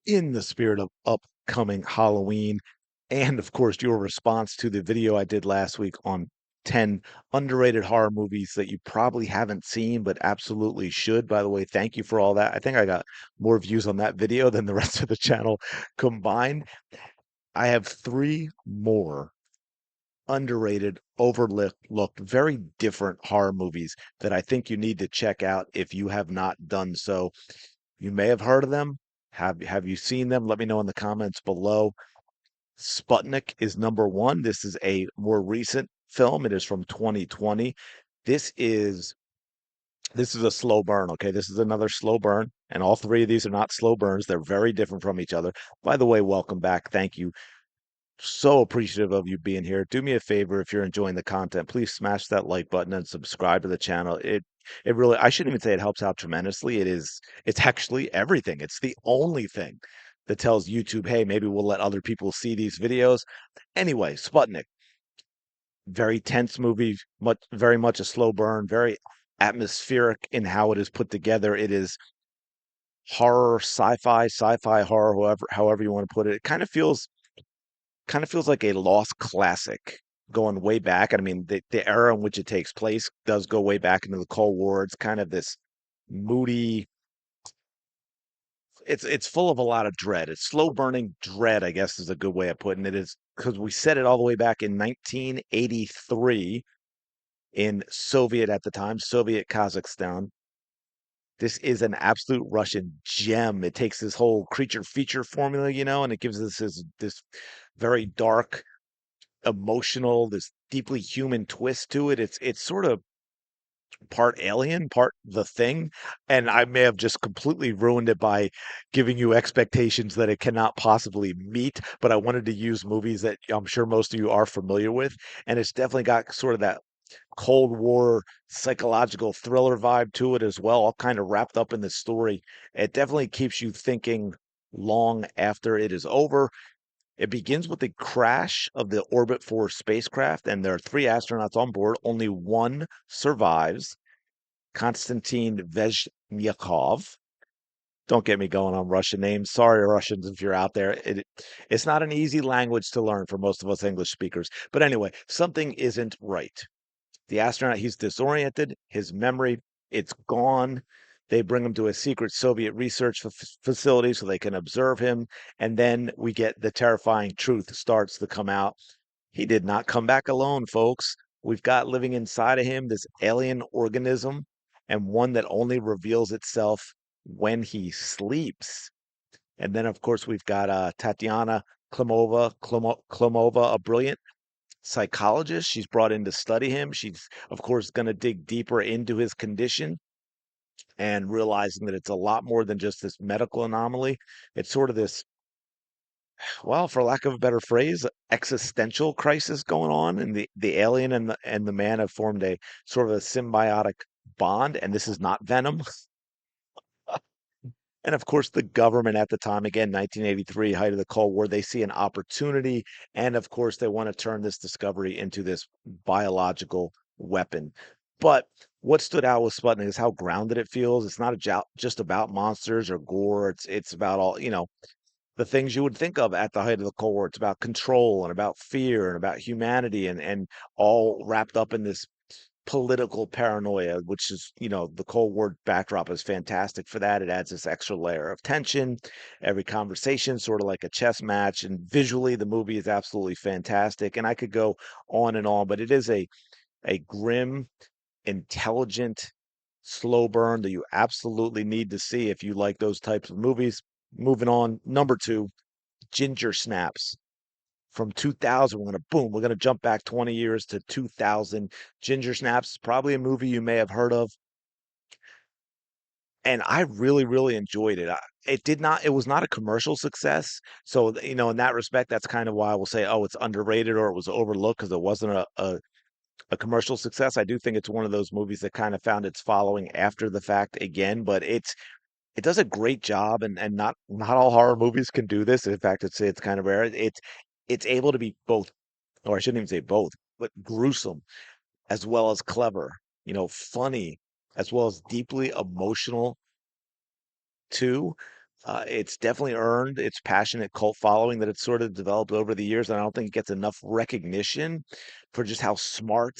in the spirit of upcoming Halloween and, of course, your response to the video I did last week on 10 underrated horror movies that you probably haven't seen but absolutely should. By the way, thank you for all that. I think I got more views on that video than the rest of the channel combined. I have three more underrated, overlooked, very different horror movies that I think you need to check out if you have not done so. You may have heard of them. Have you seen them? Let me know in the comments below. Sputnik is number one. This is a more recent film. It is from 2020. This is this is a slow burn, okay? This is another slow burn, and all three of these are not slow burns. They're very different from each other. By the way, welcome back. Thank you. So appreciative of you being here. Do me a favor if you're enjoying the content, please smash that like button and subscribe to the channel. It really, I shouldn't even say it helps out tremendously. It's actually everything. It's the only thing that tells YouTube, hey, maybe we'll let other people see these videos. Anyway, Sputnik, very tense movie, very much a slow burn, very atmospheric in how it is put together. It is horror, sci-fi horror, however you want to put it. It kind of feels like a lost classic going way back. And I mean, the era in which it takes place does go way back into the Cold War. It's kind of this moody, it's full of a lot of dread. It's slow burning dread, I guess is a good way of putting it, is because we set it all the way back in 1983 in Soviet at the time, Soviet Kazakhstan. This is an absolute Russian gem. It takes this whole creature feature formula, and it gives us this very dark, emotional, this deeply human twist to it. It's sort of part Alien, part The Thing, and I may have just completely ruined it by giving you expectations that it cannot possibly meet, but I wanted to use movies that I'm sure most of you are familiar with, and it's definitely got sort of that Cold War psychological thriller vibe to it as well, all kind of wrapped up in the story. It definitely keeps you thinking long after it is over. It begins with the crash of the Orbit 4 spacecraft, and there are three astronauts on board. Only one survives, Konstantin Vezhnyakov. Don't get me going on Russian names. Sorry, Russians, if you're out there. It's not an easy language to learn for most of us English speakers. But anyway, something isn't right. The astronaut, he's disoriented, his memory, it's gone. They bring him to a secret Soviet research facility so they can observe him. And then we get the terrifying truth starts to come out. He did not come back alone, folks. We've got living inside of him this alien organism, and one that only reveals itself when he sleeps. And then, of course, we've got Tatiana Klimova, a brilliant psychologist. She's brought in to study him. She's, of course, going to dig deeper into his condition and realizing that it's a lot more than just this medical anomaly. It's sort of this, well, for lack of a better phrase, existential crisis going on, and the alien and the man have formed a sort of a symbiotic bond, and this is not Venom. And of course, the government at the time, again, 1983, height of the Cold War, they see an opportunity. And of course, they want to turn this discovery into this biological weapon. But what stood out with Sputnik is how grounded it feels. It's not just about monsters or gore. It's about all, the things you would think of at the height of the Cold War. It's about control and about fear and about humanity and all wrapped up in this political paranoia, which is, the Cold War backdrop is fantastic for that. It adds this extra layer of tension. Every conversation, sort of like a chess match, and visually, the movie is absolutely fantastic. And I could go on and on, but it is a grim, intelligent, slow burn that you absolutely need to see if you like those types of movies. Moving on, number two, Ginger Snaps from 2000. We're going to jump back 20 years to 2000. Ginger Snaps, probably a movie you may have heard of. And I really, really enjoyed it. It was not a commercial success. So, in that respect, that's kind of why I will say, oh, it's underrated or it was overlooked because it wasn't a commercial success. I do think it's one of those movies that kind of found its following after the fact again, but it does a great job, and not all horror movies can do this. In fact, it's kind of rare. It's able to be both, or I shouldn't even say both, but gruesome as well as clever, funny as well as deeply emotional too. It's definitely earned its passionate cult following that it's sort of developed over the years, and I don't think it gets enough recognition for just how smart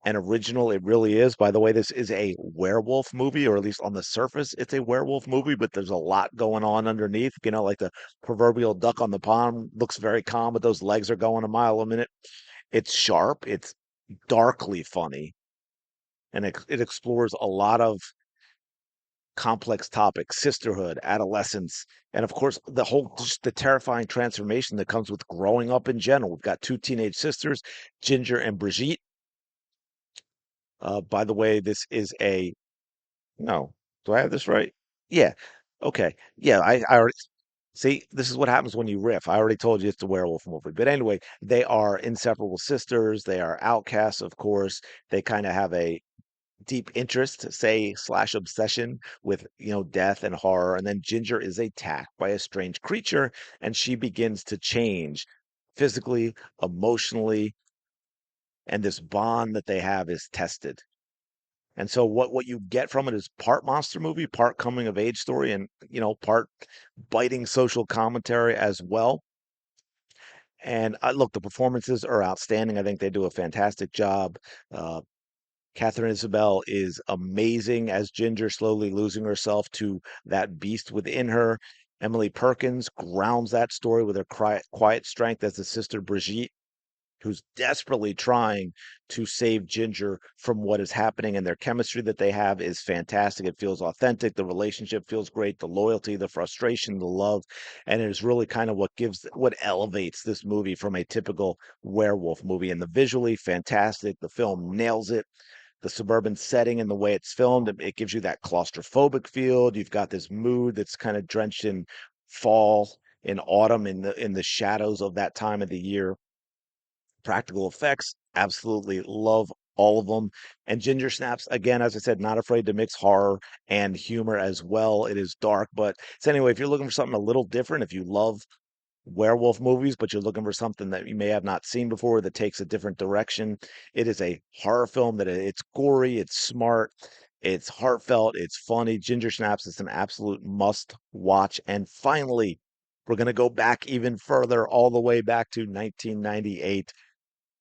and original it really is. By the way, this is a werewolf movie, or at least on the surface, it's a werewolf movie, but there's a lot going on underneath. You know, like the proverbial duck on the pond looks very calm, but those legs are going a mile a minute. It's sharp, it's darkly funny, and it explores a lot of complex topics, sisterhood, adolescence, and of course the whole just the terrifying transformation that comes with growing up in general. We've got two teenage sisters, Ginger and Brigitte. By the way, this is a no. Do I have this right? Yeah. Okay. Yeah, I already see. This is what happens when you riff. I already told you it's a werewolf movie. But anyway, they are inseparable sisters. They are outcasts, of course. They kind of have a deep interest, say, slash obsession with, death and horror. And then Ginger is attacked by a strange creature, and she begins to change physically, emotionally, and this bond that they have is tested. And so what you get from it is part monster movie, part coming of age story, and part biting social commentary as well. And look, the performances are outstanding. I think they do a fantastic job. Uh, Catherine Isabel is amazing as Ginger, slowly losing herself to that beast within her. Emily Perkins grounds that story with her quiet strength as the sister Brigitte, who's desperately trying to save Ginger from what is happening. And their chemistry that they have is fantastic. It feels authentic. The relationship feels great. The loyalty, the frustration, the love. And it is really kind of what elevates this movie from a typical werewolf movie. And the visually fantastic. The film nails it, the suburban setting and the way it's filmed. It gives you that claustrophobic feel. You've got this mood that's kind of drenched in fall, in autumn, in the shadows of that time of the year. Practical effects, absolutely love all of them. And Ginger Snaps, again, as I said, not afraid to mix horror and humor as well. It is dark, but so anyway, if you're looking for something a little different, if you love werewolf movies, but you're looking for something that you may have not seen before that takes a different direction. It is a horror film that it's gory, it's smart, it's heartfelt, it's funny. Ginger Snaps is an absolute must watch. And finally, we're going to go back even further, all the way back to 1998.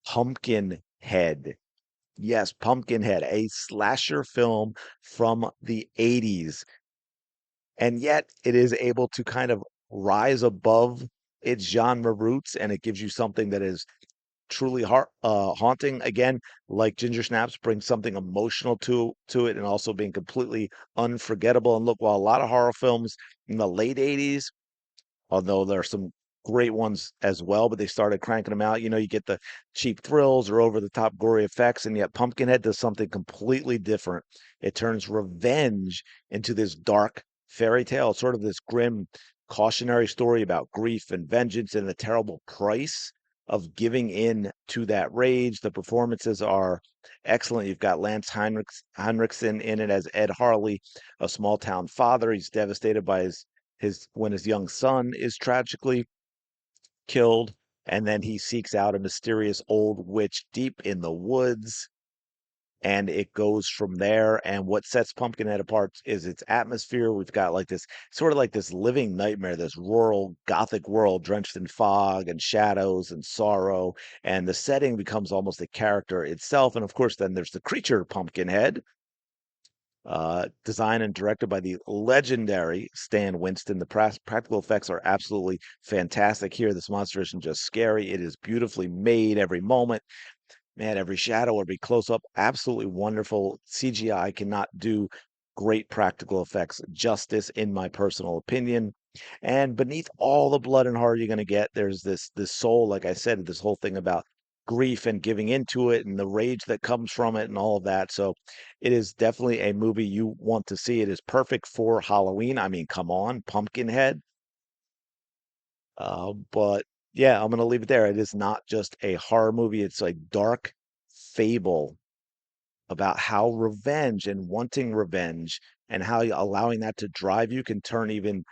Pumpkinhead. Yes, Pumpkinhead, a slasher film from the 80s, and yet it is able to kind of rise above its genre roots, and it gives you something that is truly haunting. Again, like Ginger Snaps, brings something emotional to it, and also being completely unforgettable. And look, while a lot of horror films in the late '80s, although there are some great ones as well, but they started cranking them out. You get the cheap thrills or over the top gory effects, and yet Pumpkinhead does something completely different. It turns revenge into this dark fairy tale, sort of this grim cautionary story about grief and vengeance and the terrible price of giving in to that rage. The performances are excellent. You've got Lance Henriksen in it as Ed Harley, a small town father. He's devastated by his when his young son is tragically killed, and then he seeks out a mysterious old witch deep in the woods, and it goes from there. And what sets Pumpkinhead apart is its atmosphere. We've got like this sort of like this living nightmare, this rural gothic world drenched in fog and shadows and sorrow, and the setting becomes almost a character itself. And of course, then there's the creature Pumpkinhead, designed and directed by the legendary Stan Winston. The practical effects are absolutely fantastic here. This monster isn't just scary, it is beautifully made every moment. Man, every shadow, every close up, absolutely wonderful. CGI cannot do great practical effects justice, in my personal opinion. And beneath all the blood and horror you're going to get, there's this soul, like I said, this whole thing about grief and giving into it and the rage that comes from it and all of that. So it is definitely a movie you want to see. It is perfect for Halloween. I mean, come on, Pumpkinhead. But yeah, I'm gonna leave it there. It is not just a horror movie, it's a dark fable about how revenge and wanting revenge and how allowing that to drive you can turn even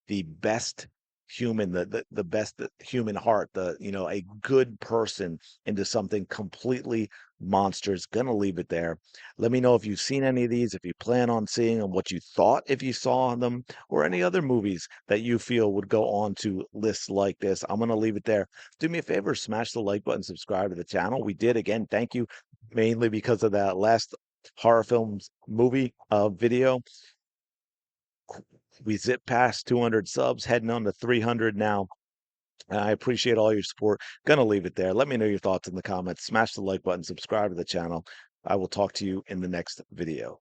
the best human, the best human heart, a good person into something completely monsters. Gonna leave it there. Let me know if you've seen any of these, if you plan on seeing them, what you thought if you saw them, or any other movies that you feel would go on to lists like this. I'm gonna leave it there. Do me a favor, smash the like button, subscribe to the channel. We did again. Thank you, mainly because of that last horror films movie video. We zip past 200 subs, heading on to 300 now. And I appreciate all your support. Gonna leave it there. Let me know your thoughts in the comments. Smash the like button, subscribe to the channel. I will talk to you in the next video.